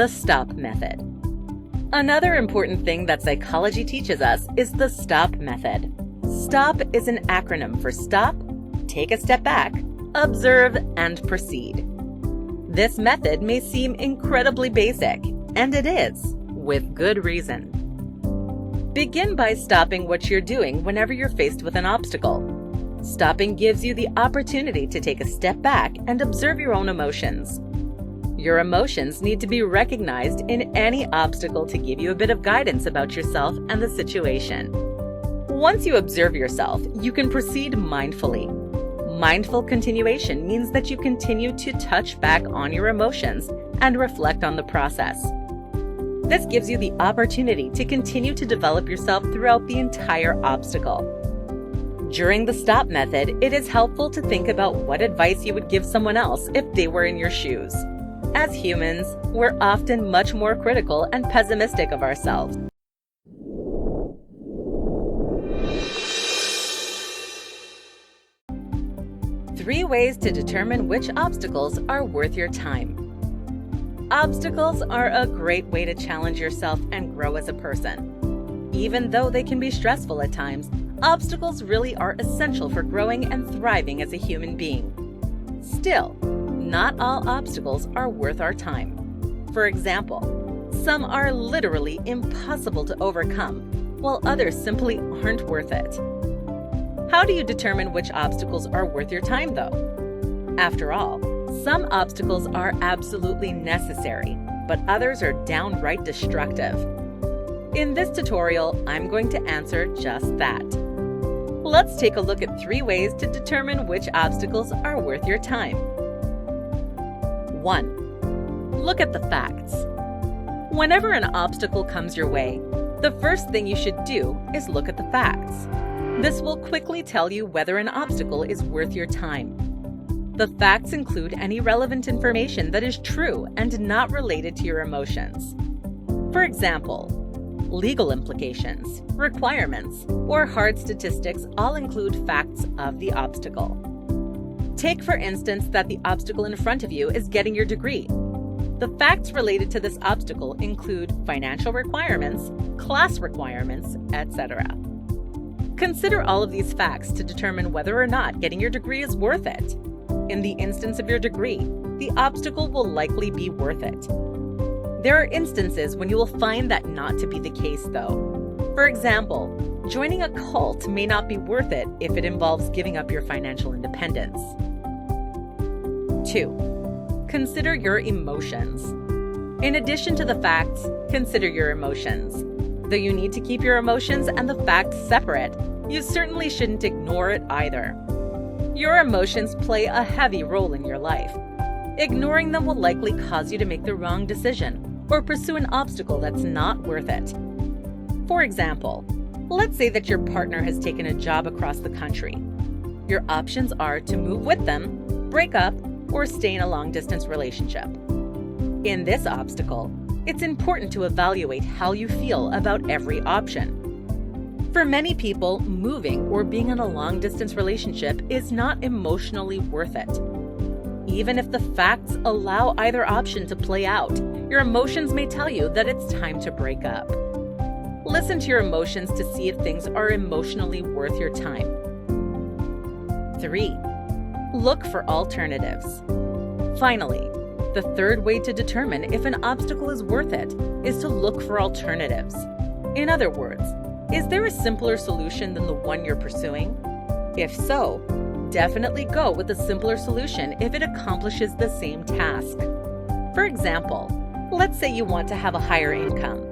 the STOP method. Another important thing that psychology teaches us is the STOP method. STOP is an acronym for stop, take a step back, observe, and proceed. This method may seem incredibly basic, and it is, with good reason. Begin by stopping what you're doing whenever you're faced with an obstacle. Stopping gives you the opportunity to take a step back and observe your own emotions. Your emotions need to be recognized in any obstacle to give you a bit of guidance about yourself and the situation. Once you observe yourself, you can proceed mindfully. Mindful continuation means that you continue to touch back on your emotions and reflect on the process. This gives you the opportunity to continue to develop yourself throughout the entire obstacle. During the STOP method, it is helpful to think about what advice you would give someone else if they were in your shoes. As humans, we're often much more critical and pessimistic of ourselves. Three ways to determine which obstacles are worth your time. Obstacles are a great way to challenge yourself and grow as a person. Even though they can be stressful at times, obstacles really are essential for growing and thriving as a human being. Still, not all obstacles are worth our time. For example, some are literally impossible to overcome, while others simply aren't worth it. How do you determine which obstacles are worth your time, though? After all, some obstacles are absolutely necessary, but others are downright destructive. In this tutorial, I'm going to answer just that. Let's take a look at 3 ways to determine which obstacles are worth your time. 1. Look at the facts. Whenever an obstacle comes your way, the first thing you should do is look at the facts. This will quickly tell you whether an obstacle is worth your time. The facts include any relevant information that is true and not related to your emotions. For example, legal implications, requirements, or hard statistics all include facts of the obstacle. Take, for instance, that the obstacle in front of you is getting your degree. The facts related to this obstacle include financial requirements, class requirements, etc. Consider all of these facts to determine whether or not getting your degree is worth it. In the instance of your degree, the obstacle will likely be worth it. There are instances when you will find that not to be the case, though. For example, joining a cult may not be worth it if it involves giving up your financial independence. 2. Consider your emotions. In addition to the facts, consider your emotions. Though you need to keep your emotions and the facts separate, you certainly shouldn't ignore it either. Your emotions play a heavy role in your life. Ignoring them will likely cause you to make the wrong decision or pursue an obstacle that's not worth it. For example, let's say that your partner has taken a job across the country. Your options are to move with them, break up, or stay in a long-distance relationship. In this obstacle, it's important to evaluate how you feel about every option. For many people, moving or being in a long-distance relationship is not emotionally worth it. Even if the facts allow either option to play out, your emotions may tell you that it's time to break up. Listen to your emotions to see if things are emotionally worth your time. 3. Look for alternatives. Finally, the third way to determine if an obstacle is worth it is to look for alternatives. In other words, is there a simpler solution than the one you're pursuing? If so, definitely go with the simpler solution if it accomplishes the same task. For example, let's say you want to have a higher income.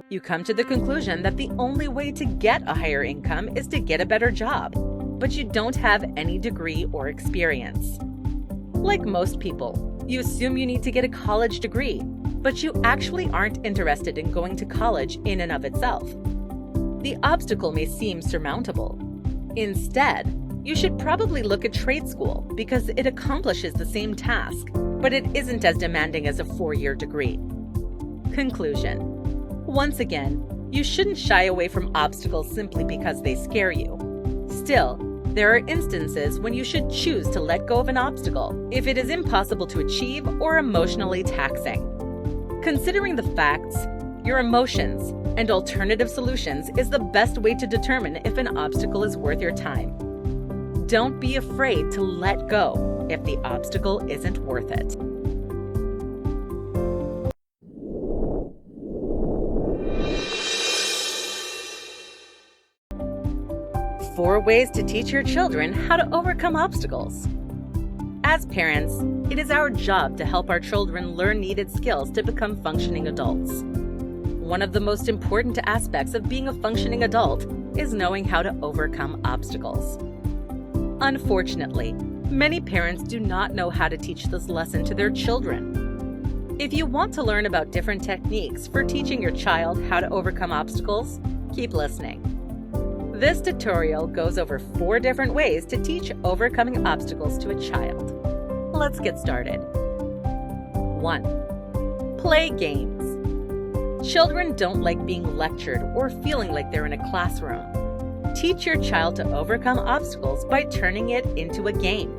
You come to the conclusion that the only way to get a higher income is to get a better job, but you don't have any degree or experience. Like most people, you assume you need to get a college degree, but you actually aren't interested in going to college in and of itself. The obstacle may seem surmountable. Instead, you should probably look at trade school because it accomplishes the same task, but it isn't as demanding as a 4-year degree. Conclusion. Once again, you shouldn't shy away from obstacles simply because they scare you. Still, there are instances when you should choose to let go of an obstacle if it is impossible to achieve or emotionally taxing. Considering the facts, your emotions, and alternative solutions is the best way to determine if an obstacle is worth your time. Don't be afraid to let go if the obstacle isn't worth it. Four ways to teach your children how to overcome obstacles. As parents, it is our job to help our children learn needed skills to become functioning adults. One of the most important aspects of being a functioning adult is knowing how to overcome obstacles. Unfortunately, many parents do not know how to teach this lesson to their children. If you want to learn about different techniques for teaching your child how to overcome obstacles, keep listening. This tutorial goes over 4 different ways to teach overcoming obstacles to a child. Let's get started. 1. Play games. Children don't like being lectured or feeling like they're in a classroom. Teach your child to overcome obstacles by turning it into a game.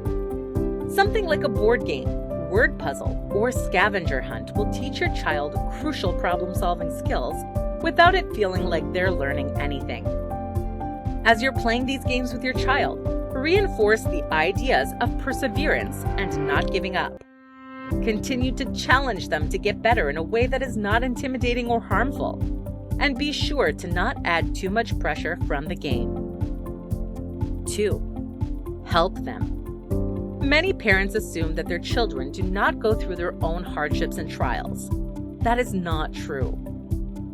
Something like a board game, word puzzle, or scavenger hunt will teach your child crucial problem-solving skills without it feeling like they're learning anything. As you're playing these games with your child, reinforce the ideas of perseverance and not giving up. Continue to challenge them to get better in a way that is not intimidating or harmful, and be sure to not add too much pressure from the game. 2. Help them. Many parents assume that their children do not go through their own hardships and trials. That is not true.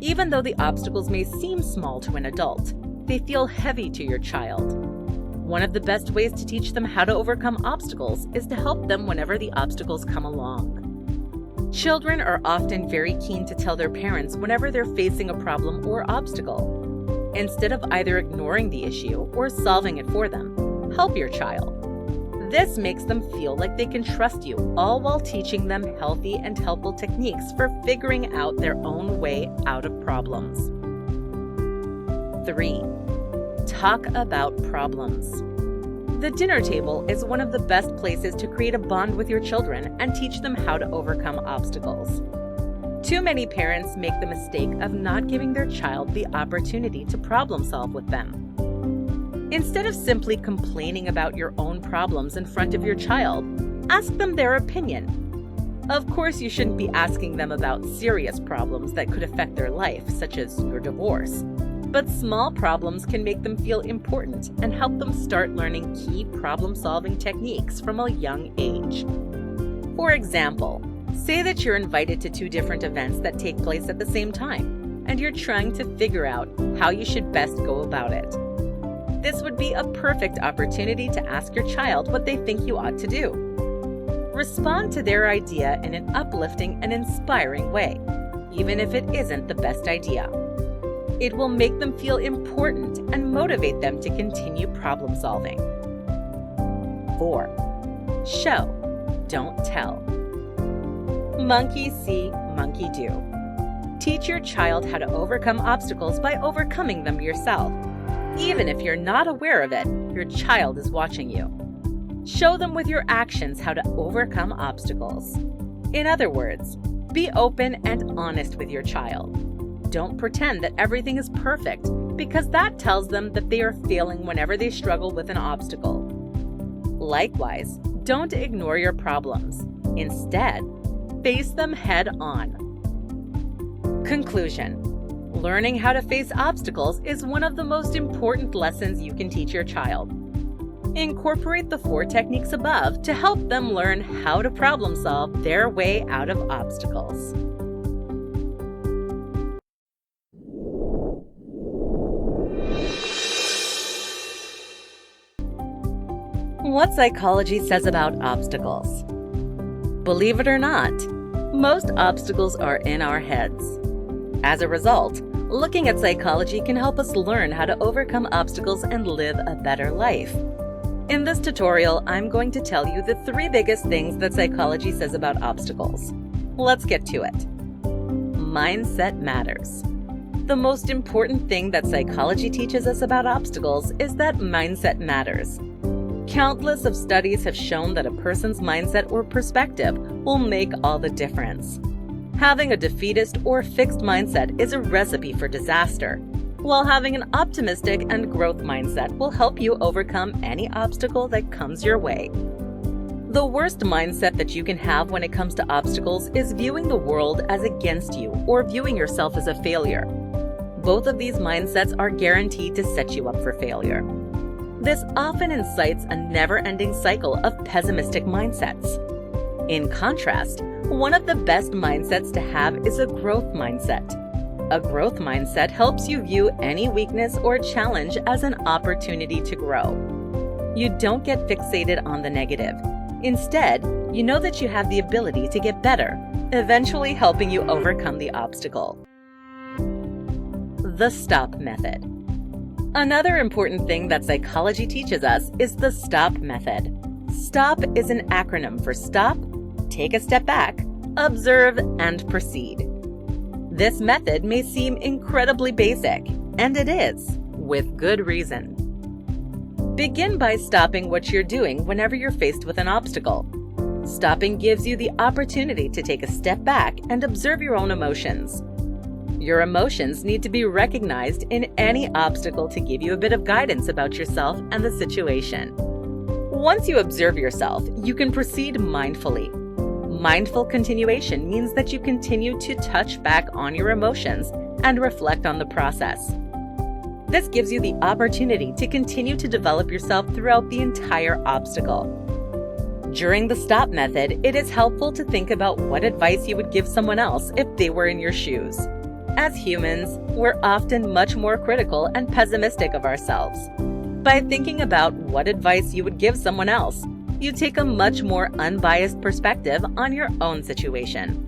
Even though the obstacles may seem small to an adult, they feel heavy to your child. One of the best ways to teach them how to overcome obstacles is to help them whenever the obstacles come along. Children are often very keen to tell their parents whenever they're facing a problem or obstacle. Instead of either ignoring the issue or solving it for them, help your child. This makes them feel like they can trust you, all while teaching them healthy and helpful techniques for figuring out their own way out of problems. 3. Talk about problems. The dinner table is one of the best places to create a bond with your children and teach them how to overcome obstacles. Too many parents make the mistake of not giving their child the opportunity to problem solve with them. Instead of simply complaining about your own problems in front of your child, ask them their opinion. Of course, you shouldn't be asking them about serious problems that could affect their life, such as your divorce. But small problems can make them feel important and help them start learning key problem-solving techniques from a young age. For example, say that you're invited to 2 different events that take place at the same time, and you're trying to figure out how you should best go about it. This would be a perfect opportunity to ask your child what they think you ought to do. Respond to their idea in an uplifting and inspiring way, even if it isn't the best idea. It will make them feel important and motivate them to continue problem solving. 4. Show, don't tell. Monkey see, monkey do. Teach your child how to overcome obstacles by overcoming them yourself. Even if you're not aware of it, your child is watching you. Show them with your actions how to overcome obstacles. In other words, be open and honest with your child. Don't pretend that everything is perfect, because that tells them that they are failing whenever they struggle with an obstacle. Likewise, don't ignore your problems. Instead, face them head on. Conclusion: learning how to face obstacles is one of the most important lessons you can teach your child. Incorporate the 4 techniques above to help them learn how to problem solve their way out of obstacles. What psychology says about obstacles. Believe it or not, most obstacles are in our heads. As a result, looking at psychology can help us learn how to overcome obstacles and live a better life. In this tutorial, I'm going to tell you the 3 biggest things that psychology says about obstacles. Let's get to it. Mindset matters. The most important thing that psychology teaches us about obstacles is that mindset matters. Countless of studies have shown that a person's mindset or perspective will make all the difference. Having a defeatist or fixed mindset is a recipe for disaster, while having an optimistic and growth mindset will help you overcome any obstacle that comes your way. The worst mindset that you can have when it comes to obstacles is viewing the world as against you or viewing yourself as a failure. Both of these mindsets are guaranteed to set you up for failure. This often incites a never-ending cycle of pessimistic mindsets. In contrast, one of the best mindsets to have is a growth mindset. A growth mindset helps you view any weakness or challenge as an opportunity to grow. You don't get fixated on the negative. Instead, you know that you have the ability to get better, eventually helping you overcome the obstacle. The STOP method. Another important thing that psychology teaches us is the STOP method. STOP is an acronym for stop, take a step back, observe, and proceed. This method may seem incredibly basic, and it is, with good reason. Begin by stopping what you're doing whenever you're faced with an obstacle. Stopping gives you the opportunity to take a step back and observe your own emotions. Your emotions need to be recognized in any obstacle to give you a bit of guidance about yourself and the situation. Once you observe yourself, you can proceed mindfully. Mindful continuation means that you continue to touch back on your emotions and reflect on the process. This gives you the opportunity to continue to develop yourself throughout the entire obstacle. During the STOP method, it is helpful to think about what advice you would give someone else if they were in your shoes. As humans, we're often much more critical and pessimistic of ourselves. By thinking about what advice you would give someone else, you take a much more unbiased perspective on your own situation.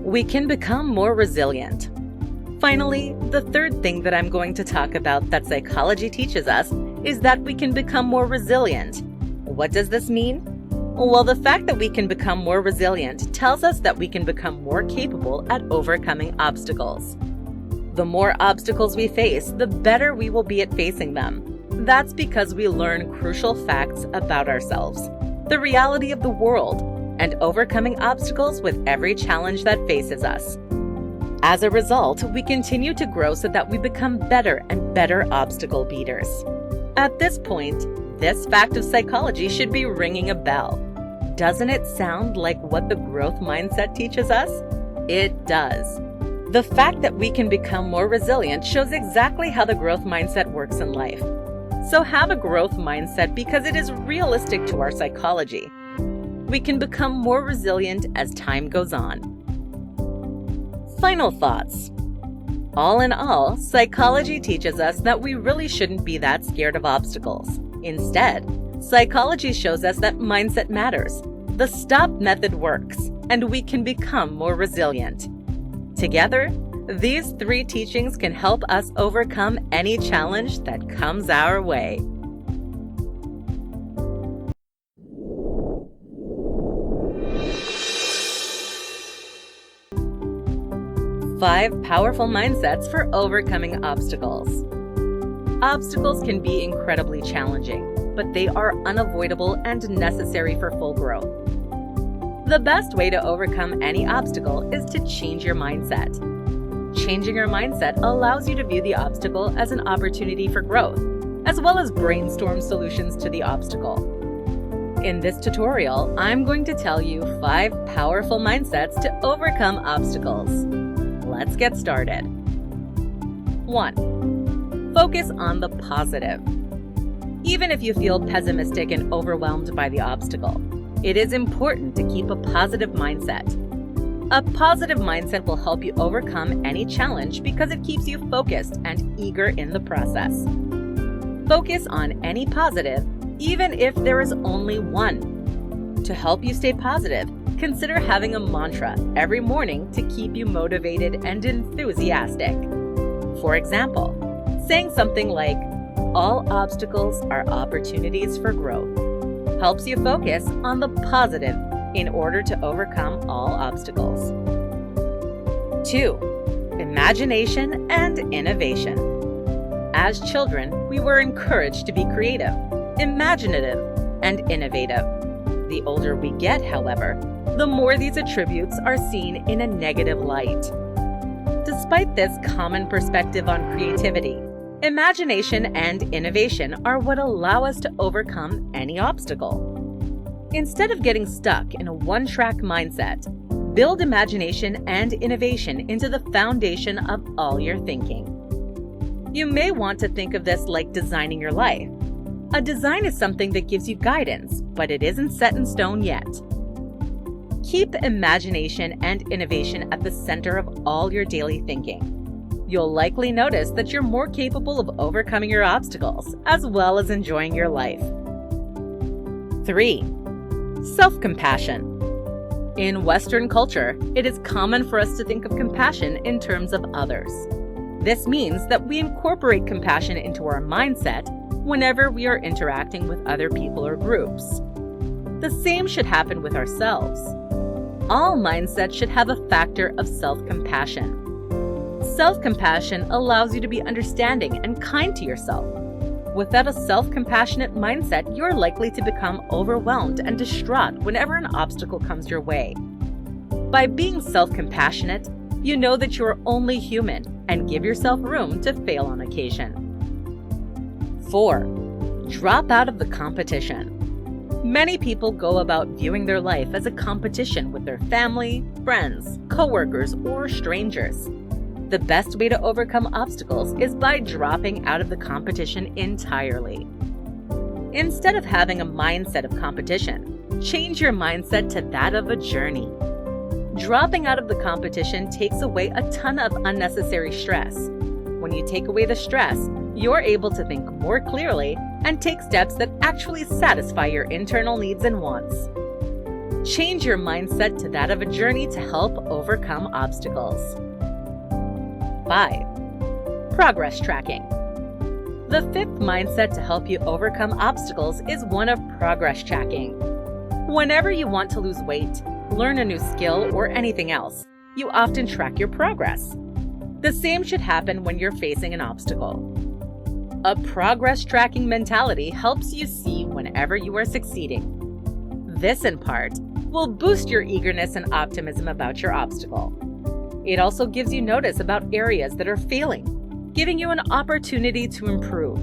We can become more resilient. Finally, the third thing that I'm going to talk about that psychology teaches us is that we can become more resilient. What does this mean? Well, the fact that we can become more resilient tells us that we can become more capable at overcoming obstacles. The more obstacles we face, the better we will be at facing them. That's because we learn crucial facts about ourselves, the reality of the world, and overcoming obstacles with every challenge that faces us. As a result, we continue to grow so that we become better and better obstacle beaters. At this point, this fact of psychology should be ringing a bell. Doesn't it sound like what the growth mindset teaches us? It does. The fact that we can become more resilient shows exactly how the growth mindset works in life. So have a growth mindset because it is realistic to our psychology. We can become more resilient as time goes on. Final thoughts. All in all, psychology teaches us that we really shouldn't be that scared of obstacles. Instead, psychology shows us that mindset matters. The STOP method works, and we can become more resilient. Together, these three teachings can help us overcome any challenge that comes our way. Five powerful mindsets for overcoming obstacles. Obstacles can be incredibly challenging, but they are unavoidable and necessary for full growth. The best way to overcome any obstacle is to change your mindset. Changing your mindset allows you to view the obstacle as an opportunity for growth, as well as brainstorm solutions to the obstacle. In this tutorial, I'm going to tell you 5 powerful mindsets to overcome obstacles. Let's get started. 1. Focus on the positive. Even if you feel pessimistic and overwhelmed by the obstacle, it is important to keep a positive mindset. A positive mindset will help you overcome any challenge because it keeps you focused and eager in the process. Focus on any positive, even if there is only one. To help you stay positive, consider having a mantra every morning to keep you motivated and enthusiastic. For example, saying something like, "All obstacles are opportunities for growth," helps you focus on the positive in order to overcome all obstacles. 2. Imagination and innovation. As children, we were encouraged to be creative, imaginative, and innovative. The older we get, however, the more these attributes are seen in a negative light. Despite this common perspective on creativity, imagination and innovation are what allow us to overcome any obstacle. Instead of getting stuck in a one-track mindset, build imagination and innovation into the foundation of all your thinking. You may want to think of this like designing your life. A design is something that gives you guidance, but it isn't set in stone yet. Keep imagination and innovation at the center of all your daily thinking. You'll likely notice that you're more capable of overcoming your obstacles, as well as enjoying your life. 3. Self-compassion. In Western culture, it is common for us to think of compassion in terms of others. This means that we incorporate compassion into our mindset whenever we are interacting with other people or groups. The same should happen with ourselves. All mindsets should have a factor of self-compassion. Self-compassion allows you to be understanding and kind to yourself. Without a self-compassionate mindset, you're likely to become overwhelmed and distraught whenever an obstacle comes your way. By being self-compassionate, you know that you're only human and give yourself room to fail on occasion. 4. Drop out of the competition. Many people go about viewing their life as a competition with their family, friends, coworkers, or strangers. The best way to overcome obstacles is by dropping out of the competition entirely. Instead of having a mindset of competition, change your mindset to that of a journey. Dropping out of the competition takes away a ton of unnecessary stress. When you take away the stress, you're able to think more clearly and take steps that actually satisfy your internal needs and wants. Change your mindset to that of a journey to help overcome obstacles. 5. Progress tracking. The fifth mindset to help you overcome obstacles is one of progress tracking. Whenever you want to lose weight, learn a new skill, or anything else, you often track your progress. The same should happen when you're facing an obstacle. A progress tracking mentality helps you see whenever you are succeeding. This, in part, will boost your eagerness and optimism about your obstacle. It also gives you notice about areas that are failing, giving you an opportunity to improve.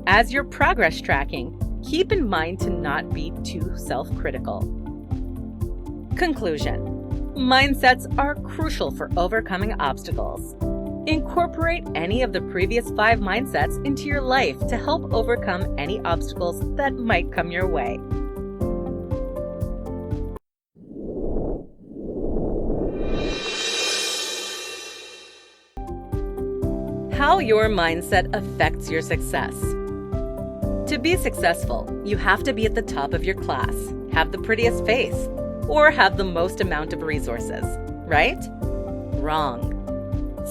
As you're progress tracking, keep in mind to not be too self-critical. Conclusion: mindsets are crucial for overcoming obstacles. Incorporate any of the previous 5 mindsets into your life to help overcome any obstacles that might come your way. How your mindset affects your success. To be successful, you have to be at the top of your class, have the prettiest face, or have the most amount of resources, right? Wrong.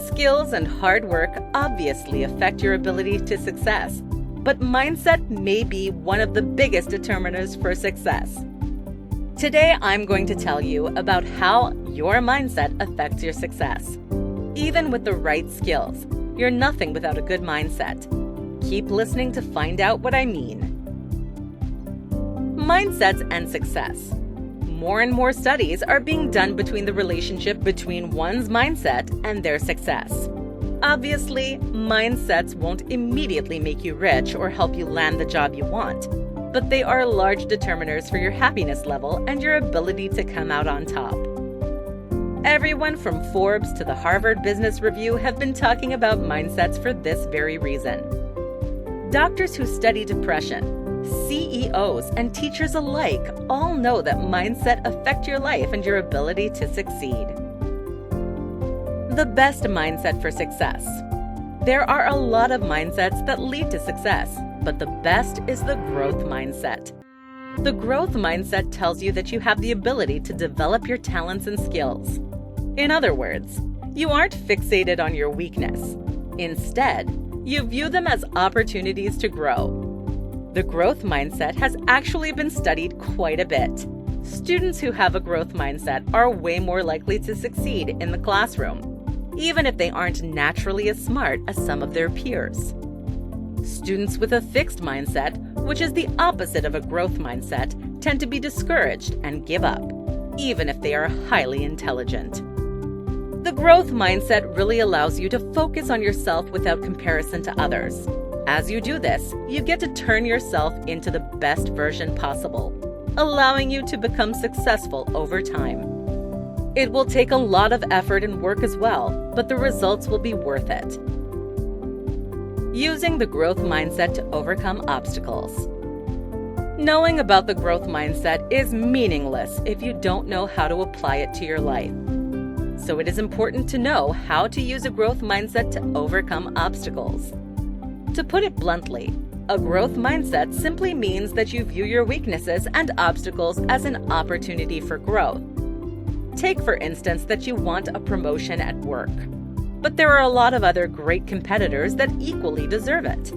Skills and hard work obviously affect your ability to success, but mindset may be one of the biggest determiners for success. Today, I'm going to tell you about how your mindset affects your success. Even with the right skills, you're nothing without a good mindset. Keep listening to find out what I mean. Mindsets and success. More and more studies are being done between the relationship between one's mindset and their success. Obviously, mindsets won't immediately make you rich or help you land the job you want, but they are large determiners for your happiness level and your ability to come out on top. Everyone from Forbes to the Harvard Business Review have been talking about mindsets for this very reason. Doctors who study depression, CEOs, and teachers alike all know that mindset affects your life and your ability to succeed. The best mindset for success. There are a lot of mindsets that lead to success, but the best is the growth mindset. The growth mindset tells you that you have the ability to develop your talents and skills. In other words, you aren't fixated on your weakness. Instead, you view them as opportunities to grow. The growth mindset has actually been studied quite a bit. Students who have a growth mindset are way more likely to succeed in the classroom, even if they aren't naturally as smart as some of their peers. Students with a fixed mindset, which is the opposite of a growth mindset, tend to be discouraged and give up. even if they are highly intelligent. The growth mindset really allows you to focus on yourself without comparison to others. As you do this, you get to turn yourself into the best version possible, allowing you to become successful over time. It will take a lot of effort and work as well, but the results will be worth it. Using the growth mindset to overcome obstacles. Knowing about the growth mindset is meaningless if you don't know how to apply it to your life. So it is important to know how to use a growth mindset to overcome obstacles. To put it bluntly, a growth mindset simply means that you view your weaknesses and obstacles as an opportunity for growth. Take, for instance, that you want a promotion at work, but there are a lot of other great competitors that equally deserve it.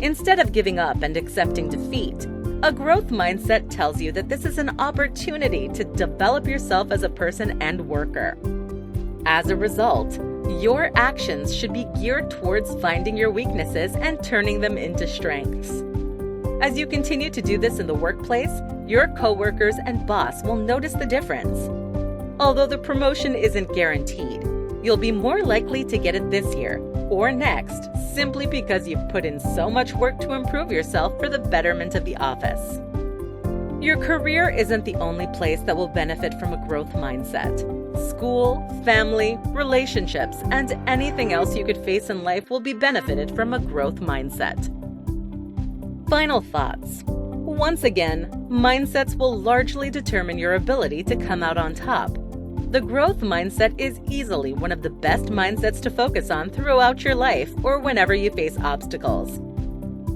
Instead of giving up and accepting defeat, a growth mindset tells you that this is an opportunity to develop yourself as a person and worker. As a result, your actions should be geared towards finding your weaknesses and turning them into strengths. As you continue to do this in the workplace, your coworkers and boss will notice the difference. Although the promotion isn't guaranteed, you'll be more likely to get it this year or next simply because you've put in so much work to improve yourself for the betterment of the office. Your career isn't the only place that will benefit from a growth mindset. School, family, relationships, and anything else you could face in life will be benefited from a growth mindset. Final thoughts. Once again, mindsets will largely determine your ability to come out on top. The growth mindset is easily one of the best mindsets to focus on throughout your life or whenever you face obstacles.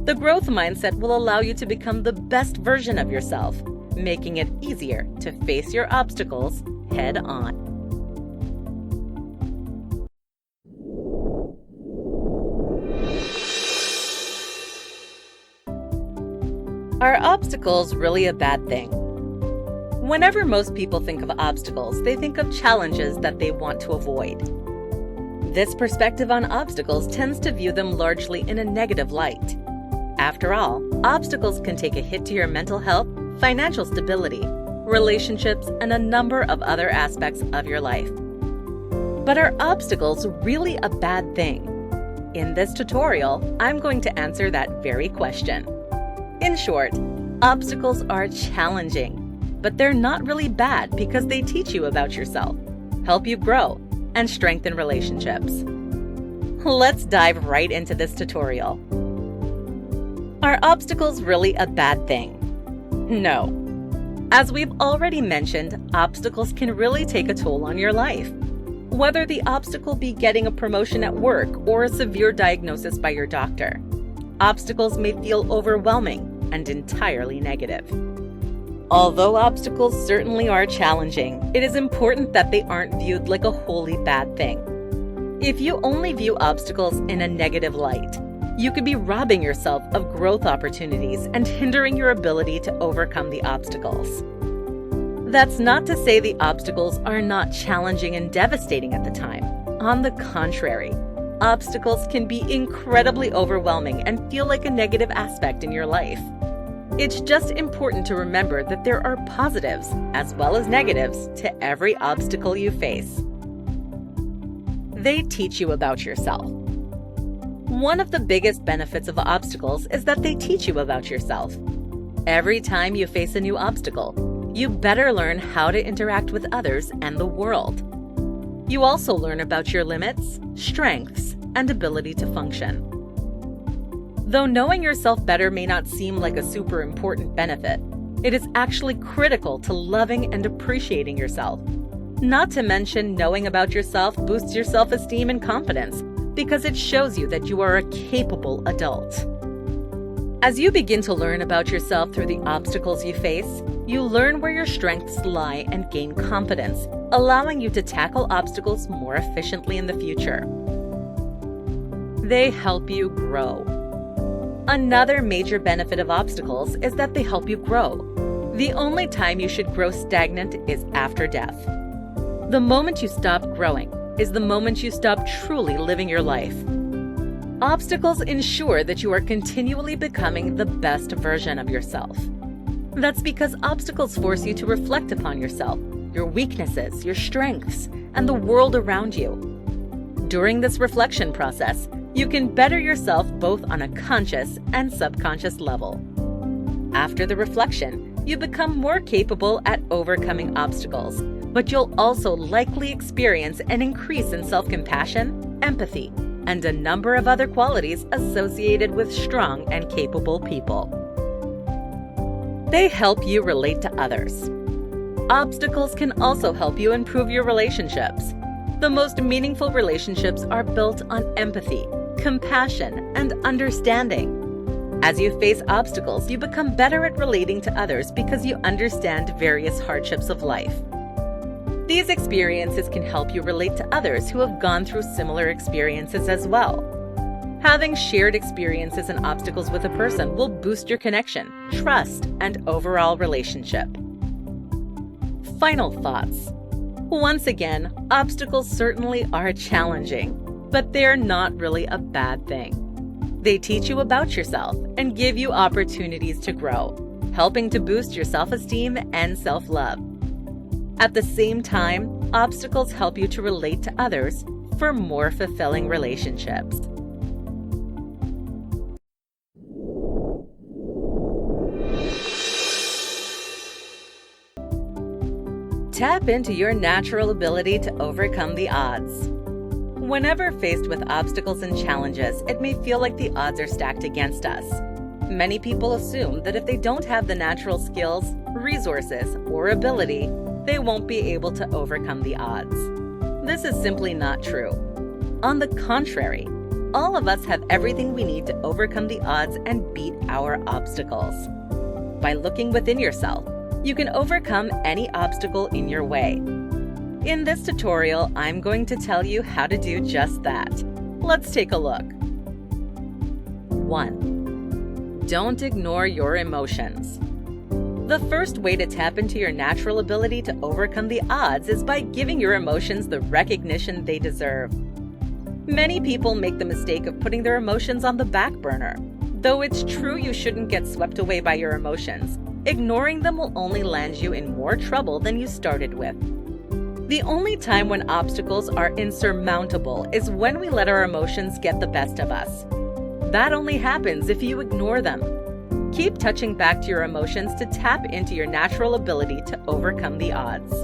The growth mindset will allow you to become the best version of yourself, making it easier to face your obstacles head on. Are obstacles really a bad thing? Whenever most people think of obstacles, they think of challenges that they want to avoid. This perspective on obstacles tends to view them largely in a negative light. After all, obstacles can take a hit to your mental health, financial stability, relationships, and a number of other aspects of your life. But are obstacles really a bad thing? In this tutorial, I'm going to answer that very question. In short, obstacles are challenging, but they're not really bad because they teach you about yourself, help you grow, and strengthen relationships. Let's dive right into this tutorial. Are obstacles really a bad thing? No. As we've already mentioned, obstacles can really take a toll on your life. Whether the obstacle be getting a promotion at work or a severe diagnosis by your doctor, obstacles may feel overwhelming and entirely negative. Although obstacles certainly are challenging, it is important that they aren't viewed like a wholly bad thing. If you only view obstacles in a negative light, you could be robbing yourself of growth opportunities and hindering your ability to overcome the obstacles. That's not to say the obstacles are not challenging and devastating at the time. On the contrary, obstacles can be incredibly overwhelming and feel like a negative aspect in your life. It's just important to remember that there are positives as well as negatives to every obstacle you face. They teach you about yourself. One of the biggest benefits of obstacles is that they teach you about yourself. Every time you face a new obstacle, you better learn how to interact with others and the world. You also learn about your limits, strengths, and ability to function. Though knowing yourself better may not seem like a super important benefit, it is actually critical to loving and appreciating yourself. Not to mention, knowing about yourself boosts your self-esteem and confidence because it shows you that you are a capable adult. As you begin to learn about yourself through the obstacles you face, you learn where your strengths lie and gain confidence, allowing you to tackle obstacles more efficiently in the future. They help you grow. Another major benefit of obstacles is that they help you grow. The only time you should grow stagnant is after death. The moment you stop growing is the moment you stop truly living your life. Obstacles ensure that you are continually becoming the best version of yourself. That's because obstacles force you to reflect upon yourself, your weaknesses, your strengths, and the world around you. During this reflection process, you can better yourself both on a conscious and subconscious level. After the reflection, you become more capable at overcoming obstacles, but you'll also likely experience an increase in self-compassion, empathy, and a number of other qualities associated with strong and capable people. They help you relate to others. Obstacles can also help you improve your relationships. The most meaningful relationships are built on empathy, compassion, and understanding. As you face obstacles, you become better at relating to others because you understand various hardships of life. These experiences can help you relate to others who have gone through similar experiences as well. Having shared experiences and obstacles with a person will boost your connection, trust, and overall relationship. Final thoughts. Once again, obstacles certainly are challenging, but they're not really a bad thing. They teach you about yourself and give you opportunities to grow, helping to boost your self-esteem and self-love. At the same time, obstacles help you to relate to others for more fulfilling relationships. Tap into your natural ability to overcome the odds. Whenever faced with obstacles and challenges, it may feel like the odds are stacked against us. Many people assume that if they don't have the natural skills, resources, or ability, they won't be able to overcome the odds. This is simply not true. On the contrary, all of us have everything we need to overcome the odds and beat our obstacles. By looking within yourself, you can overcome any obstacle in your way. In this tutorial, I'm going to tell you how to do just that. Let's take a look. 1. Don't ignore your emotions. The first way to tap into your natural ability to overcome the odds is by giving your emotions the recognition they deserve. Many people make the mistake of putting their emotions on the back burner. Though it's true you shouldn't get swept away by your emotions, ignoring them will only land you in more trouble than you started with. The only time when obstacles are insurmountable is when we let our emotions get the best of us. That only happens if you ignore them. Keep touching back to your emotions to tap into your natural ability to overcome the odds.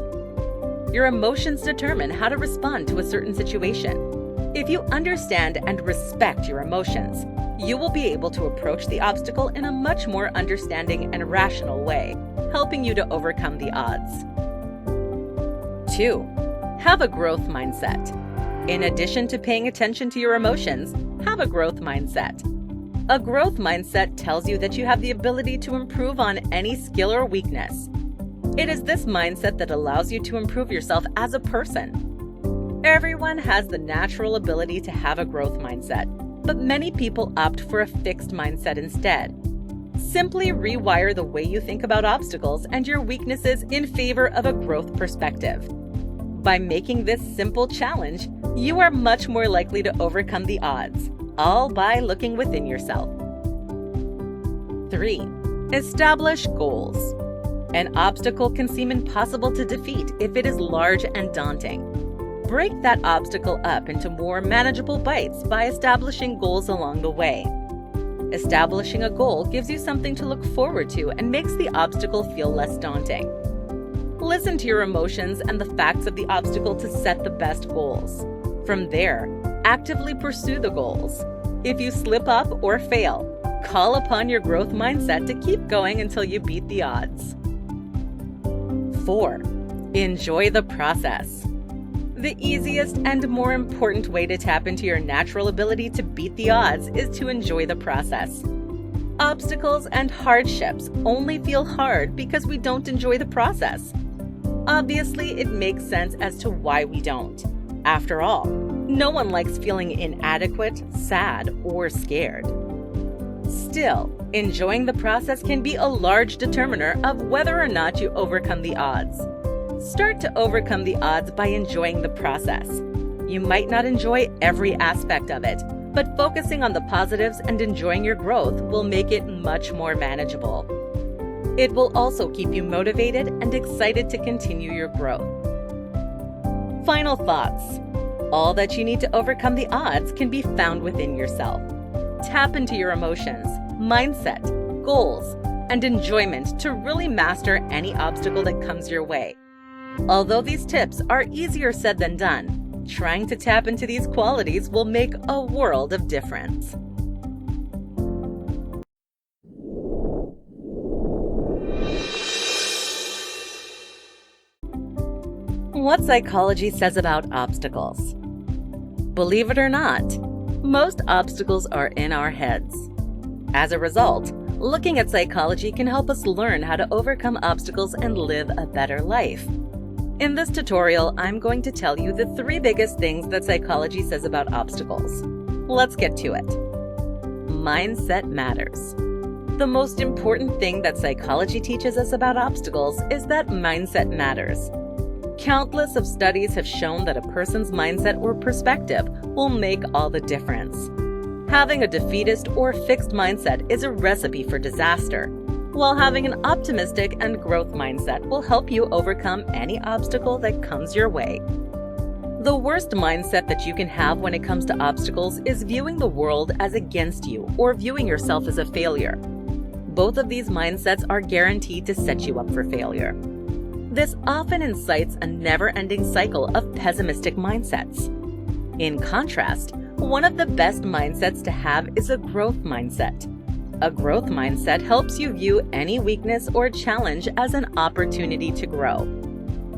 Your emotions determine how to respond to a certain situation. If you understand and respect your emotions, you will be able to approach the obstacle in a much more understanding and rational way, helping you to overcome the odds. 2. Have a growth mindset. In addition to paying attention to your emotions, have a growth mindset. A growth mindset tells you that you have the ability to improve on any skill or weakness. It is this mindset that allows you to improve yourself as a person. Everyone has the natural ability to have a growth mindset, but many people opt for a fixed mindset instead. Simply rewire the way you think about obstacles and your weaknesses in favor of a growth perspective. By making this simple challenge, you are much more likely to overcome the odds, all by looking within yourself. 3. Establish goals. An obstacle can seem impossible to defeat if it is large and daunting. Break that obstacle up into more manageable bites by establishing goals along the way. Establishing a goal gives you something to look forward to and makes the obstacle feel less daunting. Listen to your emotions and the facts of the obstacle to set the best goals. From there, actively pursue the goals. If you slip up or fail, call upon your growth mindset to keep going until you beat the odds. 4. Enjoy the process. The easiest and more important way to tap into your natural ability to beat the odds is to enjoy the process. Obstacles and hardships only feel hard because we don't enjoy the process. Obviously, it makes sense as to why we don't. After all, no one likes feeling inadequate, sad, or scared. Still, enjoying the process can be a large determiner of whether or not you overcome the odds. Start to overcome the odds by enjoying the process. You might not enjoy every aspect of it, but focusing on the positives and enjoying your growth will make it much more manageable. It will also keep you motivated and excited to continue your growth. Final thoughts. All that you need to overcome the odds can be found within yourself. Tap into your emotions, mindset, goals, and enjoyment to really master any obstacle that comes your way. Although these tips are easier said than done, trying to tap into these qualities will make a world of difference. What psychology says about obstacles. Believe it or not, most obstacles are in our heads. As a result, looking at psychology can help us learn how to overcome obstacles and live a better life. In this tutorial, I'm going to tell you the 3 biggest things that psychology says about obstacles. Let's get to it. Mindset matters. The most important thing that psychology teaches us about obstacles is that mindset matters. Countless of studies have shown that a person's mindset or perspective will make all the difference. Having a defeatist or fixed mindset is a recipe for disaster, while having an optimistic and growth mindset will help you overcome any obstacle that comes your way. The worst mindset that you can have when it comes to obstacles is viewing the world as against you or viewing yourself as a failure. Both of these mindsets are guaranteed to set you up for failure. This often incites a never-ending cycle of pessimistic mindsets. In contrast, one of the best mindsets to have is a growth mindset. A growth mindset helps you view any weakness or challenge as an opportunity to grow.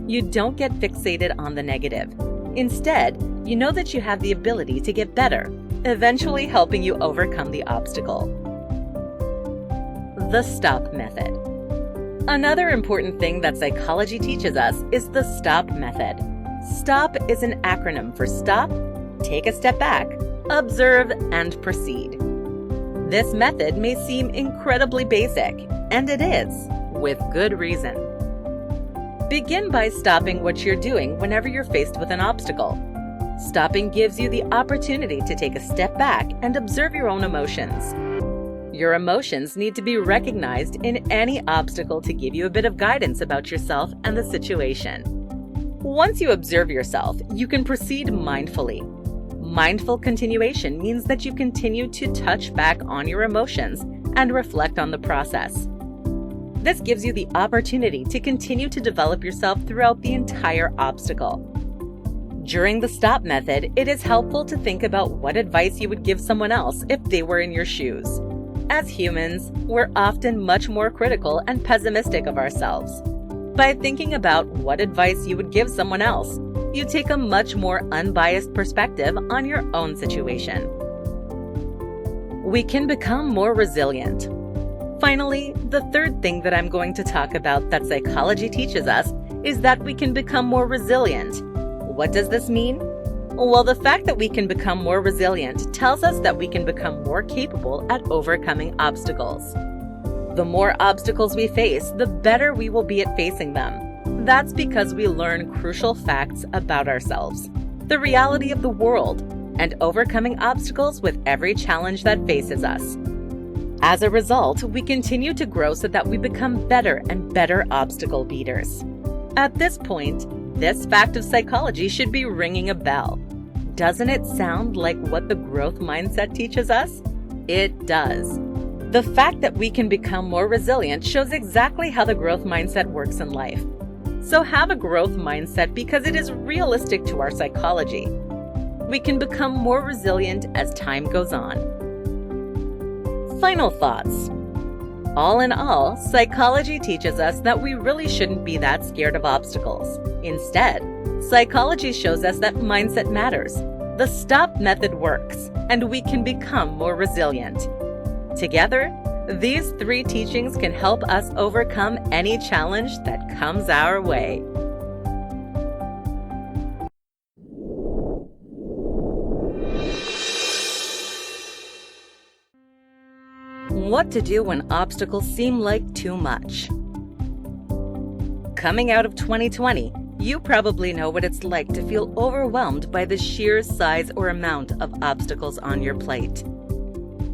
You don't get fixated on the negative. Instead, you know that you have the ability to get better, eventually helping you overcome the obstacle. The STOP method. Another important thing that psychology teaches us is the STOP method. STOP is an acronym for stop, take a step back, observe, and proceed. This method may seem incredibly basic, and it is, with good reason. Begin by stopping what you're doing whenever you're faced with an obstacle. Stopping gives you the opportunity to take a step back and observe your own emotions. Your emotions need to be recognized in any obstacle to give you a bit of guidance about yourself and the situation. Once you observe yourself, you can proceed mindfully. Mindful continuation means that you continue to touch back on your emotions and reflect on the process. This gives you the opportunity to continue to develop yourself throughout the entire obstacle. During the STOP method, it is helpful to think about what advice you would give someone else if they were in your shoes. As humans, we're often much more critical and pessimistic of ourselves. By thinking about what advice you would give someone else, you take a much more unbiased perspective on your own situation. We can become more resilient. Finally, the 3rd thing that I'm going to talk about that psychology teaches us is that we can become more resilient. What does this mean? Well, the fact that we can become more resilient tells us that we can become more capable at overcoming obstacles. The more obstacles we face, the better we will be at facing them. That's because we learn crucial facts about ourselves, the reality of the world, and overcoming obstacles with every challenge that faces us. As a result, we continue to grow so that we become better and better obstacle beaters. At this point, this fact of psychology should be ringing a bell. Doesn't it sound like what the growth mindset teaches us? It does. The fact that we can become more resilient shows exactly how the growth mindset works in life. So have a growth mindset because it is realistic to our psychology. We can become more resilient as time goes on. Final thoughts. All in all, psychology teaches us that we really shouldn't be that scared of obstacles. Instead, psychology shows us that mindset matters. The STOP method works, and we can become more resilient. Together, these 3 teachings can help us overcome any challenge that comes our way. What to do when obstacles seem like too much. Coming out of 2020, you probably know what it's like to feel overwhelmed by the sheer size or amount of obstacles on your plate.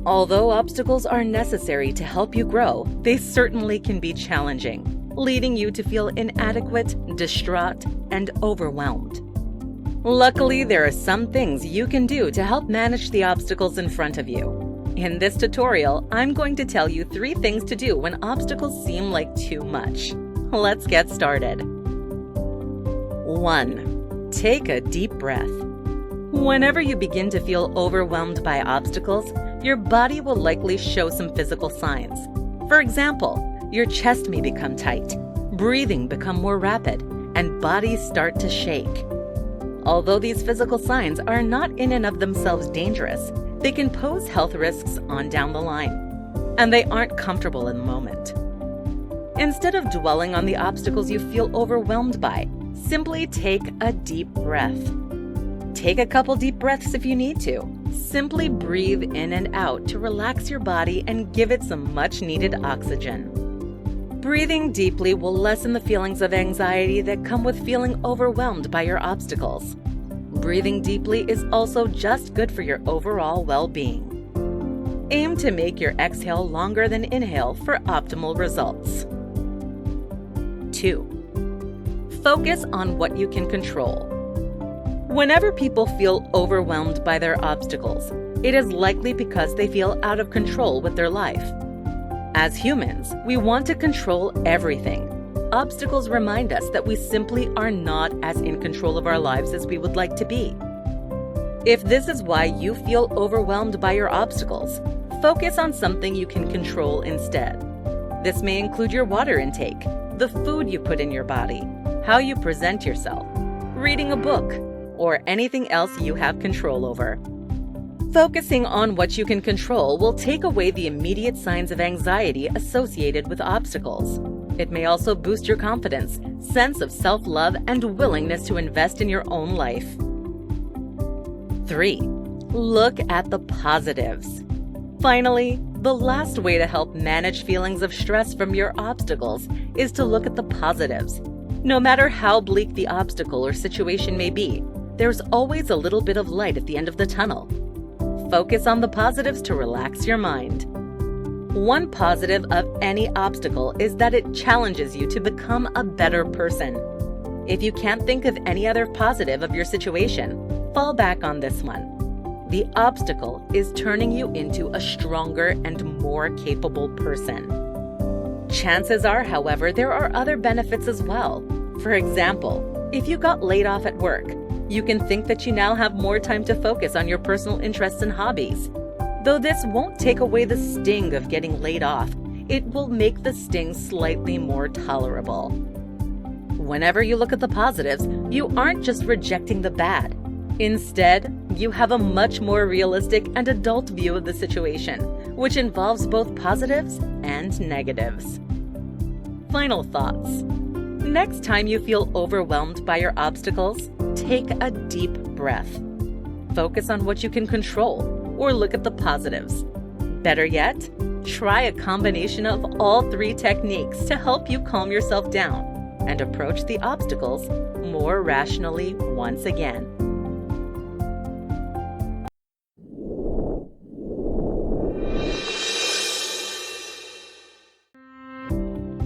Although obstacles are necessary to help you grow, they certainly can be challenging, leading you to feel inadequate, distraught, and overwhelmed. Luckily, there are some things you can do to help manage the obstacles in front of you. In this tutorial, I'm going to tell you 3 things to do when obstacles seem like too much. Let's get started. 1. Take a deep breath. Whenever you begin to feel overwhelmed by obstacles, your body will likely show some physical signs. For example, your chest may become tight, breathing become more rapid, and bodies start to shake. Although these physical signs are not in and of themselves dangerous, they can pose health risks on down the line, and they aren't comfortable in the moment. Instead of dwelling on the obstacles you feel overwhelmed by, simply take a deep breath. Take a couple deep breaths if you need to. Simply breathe in and out to relax your body and give it some much-needed oxygen. Breathing deeply will lessen the feelings of anxiety that come with feeling overwhelmed by your obstacles. Breathing deeply is also just good for your overall well-being. Aim to make your exhale longer than inhale for optimal results. 2. Focus on what you can control. Whenever people feel overwhelmed by their obstacles, it is likely because they feel out of control with their life. As humans, we want to control everything. Obstacles remind us that we simply are not as in control of our lives as we would like to be. If this is why you feel overwhelmed by your obstacles, focus on something you can control instead. This may include your water intake, the food you put in your body, how you present yourself, reading a book, or anything else you have control over. Focusing on what you can control will take away the immediate signs of anxiety associated with obstacles. It may also boost your confidence, sense of self-love, and willingness to invest in your own life. 3. Look at the positives. Finally, the last way to help manage feelings of stress from your obstacles is to look at the positives. No matter how bleak the obstacle or situation may be, there's always a little bit of light at the end of the tunnel. Focus on the positives to relax your mind. One positive of any obstacle is that it challenges you to become a better person. If you can't think of any other positive of your situation, fall back on this one. The obstacle is turning you into a stronger and more capable person. Chances are, however, there are other benefits as well. For example, if you got laid off at work, you can think that you now have more time to focus on your personal interests and hobbies. Though this won't take away the sting of getting laid off, it will make the sting slightly more tolerable. Whenever you look at the positives, you aren't just rejecting the bad. Instead, you have a much more realistic and adult view of the situation, which involves both positives and negatives. Final thoughts. Next time you feel overwhelmed by your obstacles, take a deep breath. Focus on what you can control, or look at the positives. Better yet, try a combination of all 3 techniques to help you calm yourself down and approach the obstacles more rationally once again.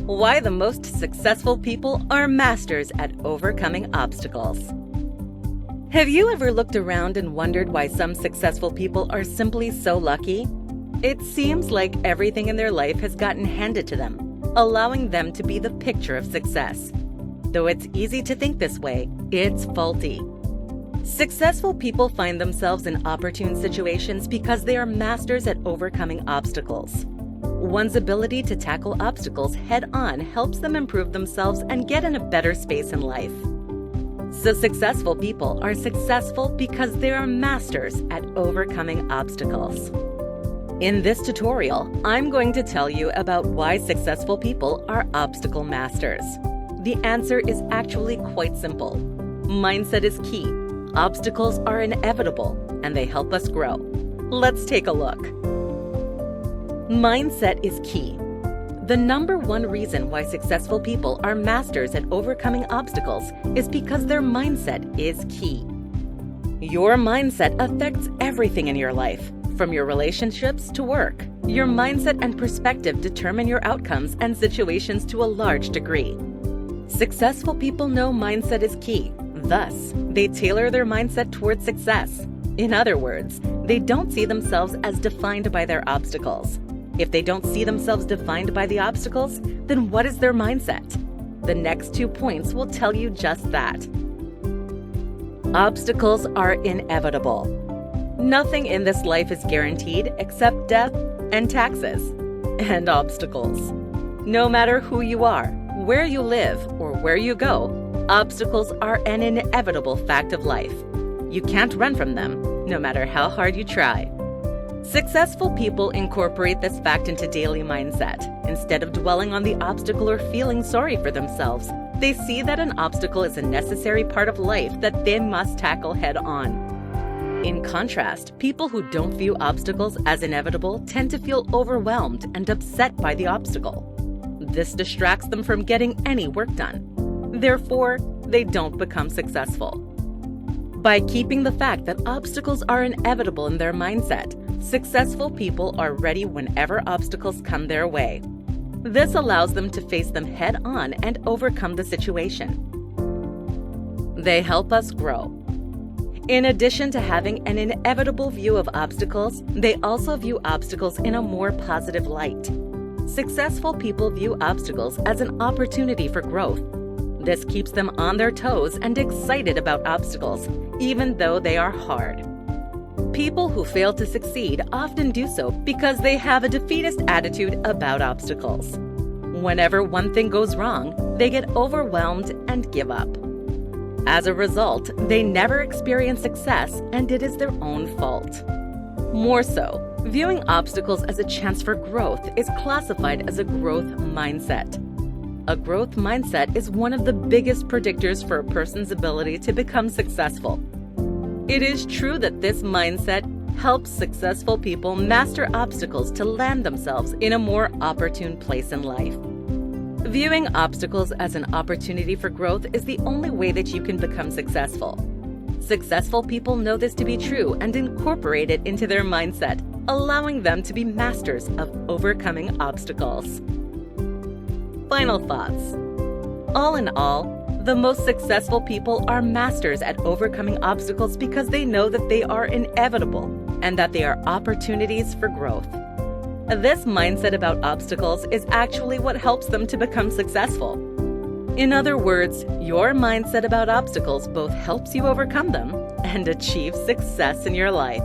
Why the most successful people are masters at overcoming obstacles. Have you ever looked around and wondered why some successful people are simply so lucky? It seems like everything in their life has gotten handed to them, allowing them to be the picture of success. Though it's easy to think this way, it's faulty. Successful people find themselves in opportune situations because they are masters at overcoming obstacles. One's ability to tackle obstacles head-on helps them improve themselves and get in a better space in life. So successful people are successful because they are masters at overcoming obstacles. In this tutorial, I'm going to tell you about why successful people are obstacle masters. The answer is actually quite simple. Mindset is key. Obstacles are inevitable, and they help us grow. Let's take a look. Mindset is key. The number one reason why successful people are masters at overcoming obstacles is because their mindset is key. Your mindset affects everything in your life, From your relationships to work, your mindset and perspective determine your outcomes and situations to a large degree. Successful people know mindset is key. Thus, they tailor their mindset towards success. In other words, they don't see themselves as defined by their obstacles. If they don't see themselves defined by the obstacles, then what is their mindset? The next 2 points will tell you just that. Obstacles are inevitable. Nothing in this life is guaranteed except death and taxes and obstacles. No matter who you are, where you live, or where you go, obstacles are an inevitable fact of life. You can't run from them, no matter how hard you try. Successful people incorporate this fact into daily mindset. Instead of dwelling on the obstacle or feeling sorry for themselves, they see that an obstacle is a necessary part of life that they must tackle head on. In contrast, people who don't view obstacles as inevitable tend to feel overwhelmed and upset by the obstacle. This distracts them from getting any work done. Therefore, they don't become successful. By keeping the fact that obstacles are inevitable in their mindset, successful people are ready whenever obstacles come their way. This allows them to face them head on and overcome the situation. They help us grow. In addition to having an inevitable view of obstacles, they also view obstacles in a more positive light. Successful people view obstacles as an opportunity for growth. This keeps them on their toes and excited about obstacles, even though they are hard. People who fail to succeed often do so because they have a defeatist attitude about obstacles. Whenever one thing goes wrong, they get overwhelmed and give up. As a result, they never experience success, and it is their own fault. More so, viewing obstacles as a chance for growth is classified as a growth mindset. A growth mindset is one of the biggest predictors for a person's ability to become successful. It is true that this mindset helps successful people master obstacles to land themselves in a more opportune place in life. Viewing obstacles as an opportunity for growth is the only way that you can become successful. Successful people know this to be true and incorporate it into their mindset, allowing them to be masters of overcoming obstacles. Final thoughts. All in all, the most successful people are masters at overcoming obstacles because they know that they are inevitable and that they are opportunities for growth. This mindset about obstacles is actually what helps them to become successful. In other words, your mindset about obstacles both helps you overcome them and achieve success in your life.